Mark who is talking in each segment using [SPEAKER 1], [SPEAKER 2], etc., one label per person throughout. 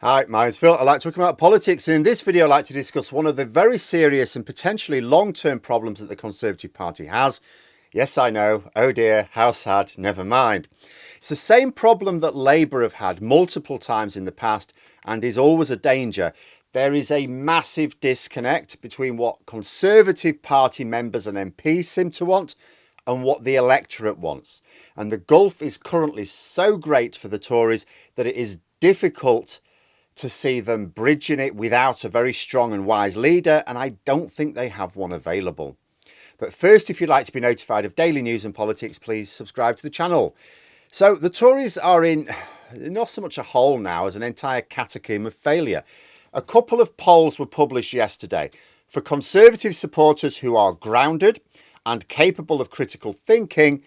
[SPEAKER 1] Hi, my name's Phil. I like talking about politics, and in this video I'd like to discuss one of the very serious and potentially long-term problems that the Conservative Party has. Yes, I know. Oh dear, how sad. Never mind. It's the same problem that Labour have had multiple times in the past and is always a danger. There is a massive disconnect between what Conservative Party members and MPs seem to want and what the electorate wants. And the gulf is currently so great for the Tories that it is difficult to see them bridging it without a very strong and wise leader, and I don't think they have one available. But first, if you'd like to be notified of daily news and politics, please subscribe to the channel. So the Tories are in not so much a hole now as an entire catacomb of failure. A couple of polls were published yesterday. For Conservative supporters who are grounded and capable of critical thinking,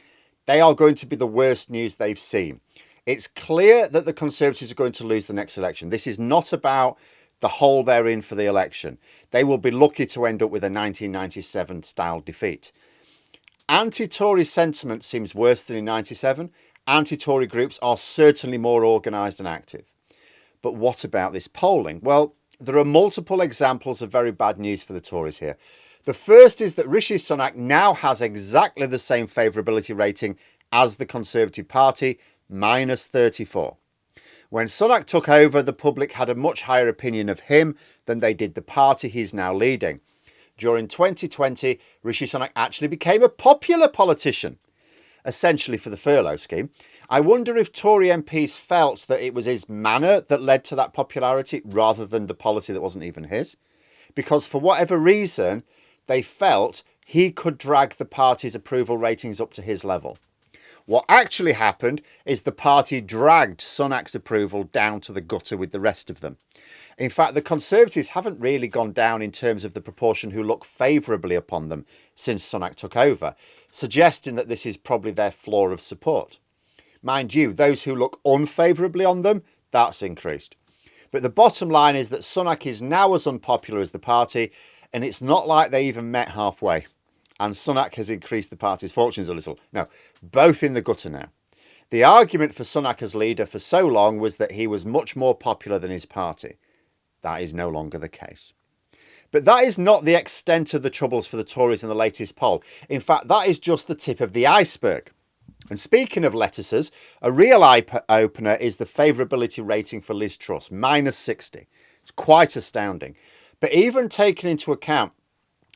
[SPEAKER 1] they are going to be the worst news they've seen. It's clear that the Conservatives are going to lose the next election. This is not about the hole they're in for the election. They will be lucky to end up with a 1997 style defeat. Anti-Tory sentiment seems worse than in 97. Anti-Tory groups are certainly more organised and active. But what about this polling? Well, there are multiple examples of very bad news for the Tories here. The first is that Rishi Sunak now has exactly the same favourability rating as the Conservative Party, minus 34. When Sunak took over, the public had a much higher opinion of him than they did the party he's now leading. During 2020, Rishi Sunak actually became a popular politician, essentially for the furlough scheme. I wonder if Tory MPs felt that it was his manner that led to that popularity rather than the policy that wasn't even his. Because for whatever reason, they felt he could drag the party's approval ratings up to his level. What actually happened is the party dragged Sunak's approval down to the gutter with the rest of them. In fact, the Conservatives haven't really gone down in terms of the proportion who look favourably upon them since Sunak took over, suggesting that this is probably their floor of support. Mind you, those who look unfavourably on them, that's increased. But the bottom line is that Sunak is now as unpopular as the party, and it's not like they even met halfway. And Sunak has increased the party's fortunes a little. No, both in the gutter now. The argument for Sunak as leader for so long was that he was much more popular than his party. That is no longer the case. But that is not the extent of the troubles for the Tories in the latest poll. In fact, that is just the tip of the iceberg. And speaking of lettuces, a real eye-opener is the favourability rating for Liz Truss, minus 60. It's quite astounding. But even taking into account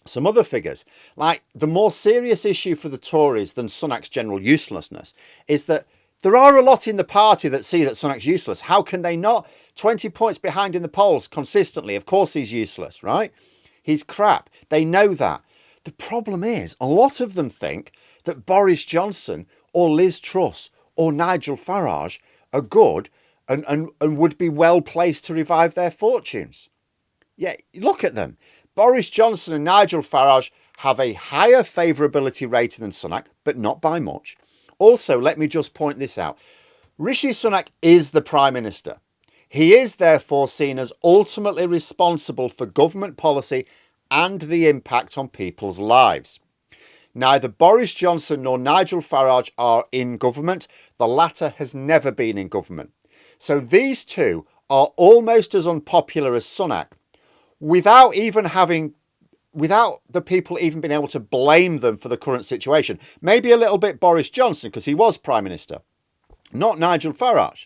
[SPEAKER 1] some other figures, like the more serious issue for the Tories than Sunak's general uselessness is that there are a lot in the party that see that Sunak's useless. How can they not? 20 points behind in the polls consistently. Of course he's useless, right? He's crap. They know that. The problem is a lot of them think that Boris Johnson or Liz Truss or Nigel Farage are good and would be well placed to revive their fortunes. Yeah, look at them. Boris Johnson and Nigel Farage have a higher favourability rating than Sunak, but not by much. Also, let me just point this out. Rishi Sunak is the Prime Minister. He is therefore seen as ultimately responsible for government policy and the impact on people's lives. Neither Boris Johnson nor Nigel Farage are in government. The latter has never been in government. So these two are almost as unpopular as Sunak, without the people even being able to blame them for the current situation. Maybe a little bit Boris Johnson, because he was Prime Minister, not Nigel Farage.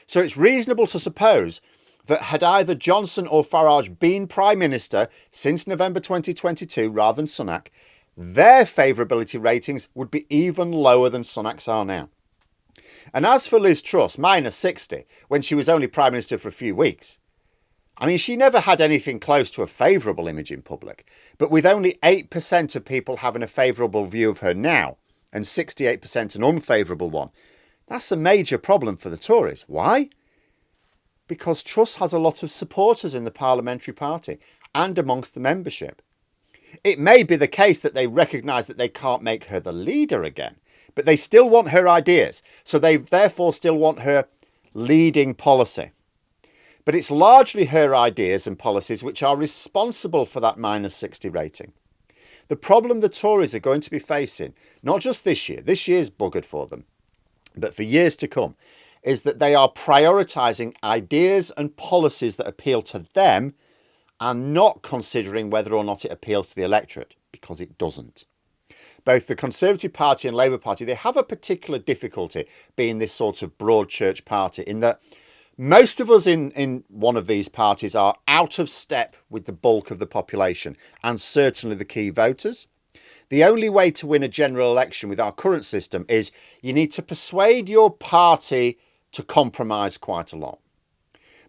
[SPEAKER 1] So it's reasonable to suppose that had either Johnson or Farage been Prime Minister since November 2022 rather than Sunak, their favourability ratings would be even lower than Sunak's are now. And as for Liz Truss, minus 60, when she was only Prime Minister for a few weeks, I mean, she never had anything close to a favourable image in public, but with only 8% of people having a favourable view of her now and 68% an unfavourable one, that's a major problem for the Tories. Why? Because Truss has a lot of supporters in the parliamentary party and amongst the membership. It may be the case that they recognise that they can't make her the leader again, but they still want her ideas, so they therefore still want her leading policy. But it's largely her ideas and policies which are responsible for that minus 60 rating. The problem the Tories are going to be facing, not just this year's buggered for them, but for years to come, is that they are prioritising ideas and policies that appeal to them and not considering whether or not it appeals to the electorate, because it doesn't. Both the Conservative Party and Labour Party, they have a particular difficulty being this sort of broad church party, in that most of us in one of these parties are out of step with the bulk of the population, and certainly the key voters. The only way to win a general election with our current system is you need to persuade your party to compromise quite a lot.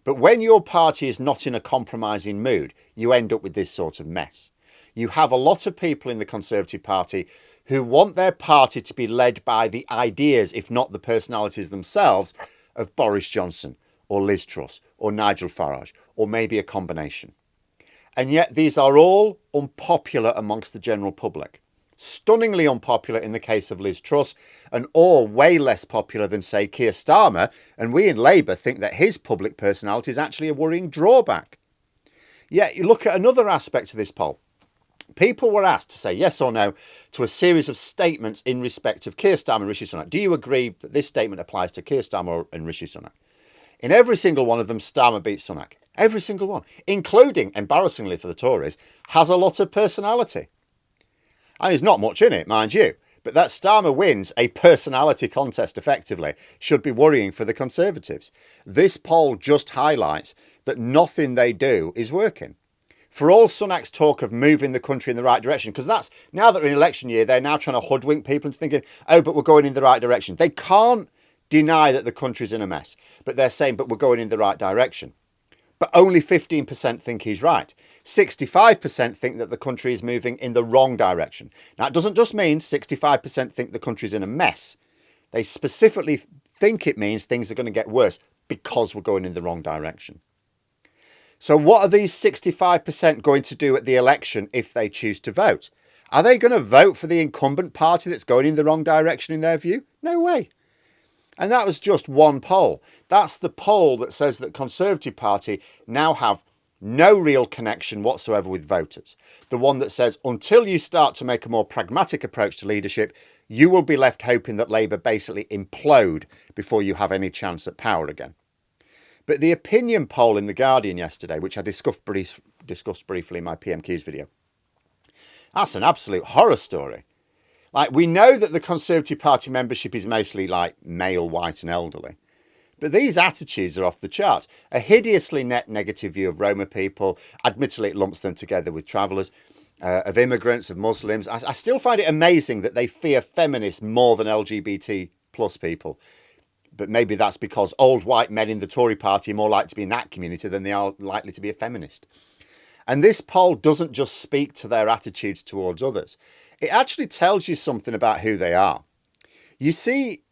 [SPEAKER 1] But when your party is not in a compromising mood, you end up with this sort of mess. You have a lot of people in the Conservative Party who want their party to be led by the ideas, if not the personalities themselves, of Boris Johnson or Liz Truss or Nigel Farage, or maybe a combination. And yet these are all unpopular amongst the general public. Stunningly unpopular in the case of Liz Truss, and all way less popular than, say, Keir Starmer, and we in Labour think that his public personality is actually a worrying drawback. Yet you look at another aspect of this poll. People were asked to say yes or no to a series of statements in respect of Keir Starmer and Rishi Sunak. Do you agree that this statement applies to Keir Starmer and Rishi Sunak? In every single one of them, Starmer beats Sunak. Every single one, including, embarrassingly for the Tories, has a lot of personality. And there's not much in it, mind you, but that Starmer wins a personality contest effectively should be worrying for the Conservatives. This poll just highlights that nothing they do is working. For all Sunak's talk of moving the country in the right direction, because that's, now that we're in election year, they're now trying to hoodwink people into thinking, oh, but we're going in the right direction. They can't deny that the country's in a mess, but they're saying, but we're going in the right direction. But only 15% think he's right. 65% think that the country is moving in the wrong direction. Now, it doesn't just mean 65% think the country's in a mess. They specifically think it means things are going to get worse because we're going in the wrong direction. So what are these 65% going to do at the election if they choose to vote? Are they going to vote for the incumbent party that's going in the wrong direction in their view? No way. And that was just one poll. That's the poll that says that Conservative Party now have no real connection whatsoever with voters. The one that says until you start to make a more pragmatic approach to leadership, you will be left hoping that Labour basically implode before you have any chance at power again. But the opinion poll in The Guardian yesterday, which I discussed briefly in my PMQs video, that's an absolute horror story. Like, we know that the Conservative Party membership is mostly like male, white and elderly. But these attitudes are off the chart. A hideously net negative view of Roma people. Admittedly, it lumps them together with travellers, of immigrants, of Muslims. I still find it amazing that they fear feminists more than LGBT plus people. But maybe that's because old white men in the Tory party are more likely to be in that community than they are likely to be a feminist. And this poll doesn't just speak to their attitudes towards others. It actually tells you something about who they are. You see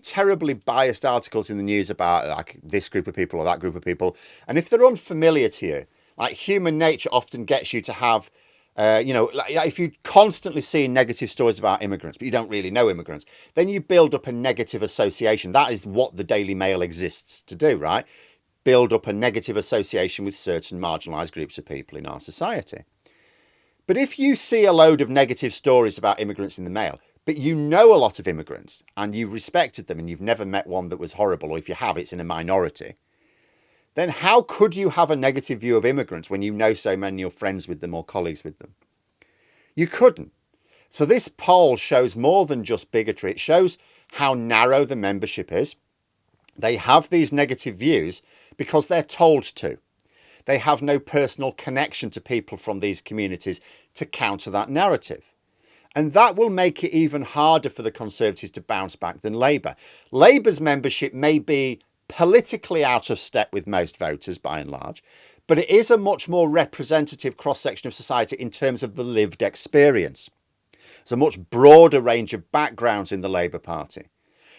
[SPEAKER 1] terribly biased articles in the news about like this group of people or that group of people. And if they're unfamiliar to you, like human nature often gets you to have, if you constantly see negative stories about immigrants, but you don't really know immigrants, then you build up a negative association. That is what the Daily Mail exists to do, right? Build up a negative association with certain marginalised groups of people in our society. But if you see a load of negative stories about immigrants in the Mail, but you know a lot of immigrants and you've respected them and you've never met one that was horrible, or if you have, it's in a minority, then how could you have a negative view of immigrants when you know so many you're friends with them or colleagues with them? You couldn't. So this poll shows more than just bigotry. It shows how narrow the membership is. They have these negative views because they're told to. They have no personal connection to people from these communities to counter that narrative. And that will make it even harder for the Conservatives to bounce back than Labour. Labour's membership may be politically out of step with most voters by and large, but it is a much more representative cross-section of society in terms of the lived experience. There's a much broader range of backgrounds in the Labour Party.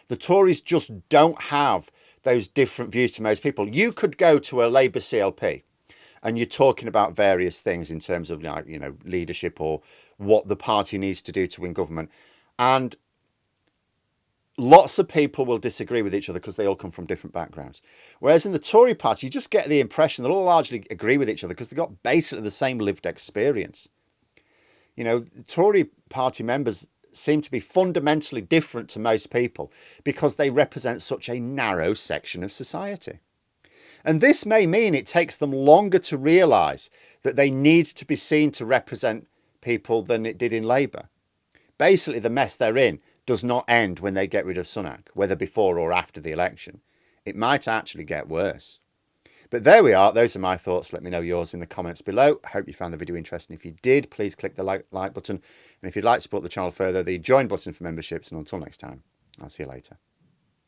[SPEAKER 1] The Tories just don't have those different views to most people. You could go to a Labour CLP and you're talking about various things in terms of, leadership or what the party needs to do to win government. And lots of people will disagree with each other because they all come from different backgrounds. Whereas in the Tory party, you just get the impression they'll all largely agree with each other because they've got basically the same lived experience. The Tory party members, seem to be fundamentally different to most people because they represent such a narrow section of society. And this may mean it takes them longer to realise that they need to be seen to represent people than it did in Labour. Basically, the mess they're in does not end when they get rid of Sunak, whether before or after the election. It might actually get worse. But there we are. Those are my thoughts. Let me know yours in the comments below. I hope you found the video interesting. If you did, please click the like button. And if you'd like to support the channel further, the join button for memberships. And until next time, I'll see you later.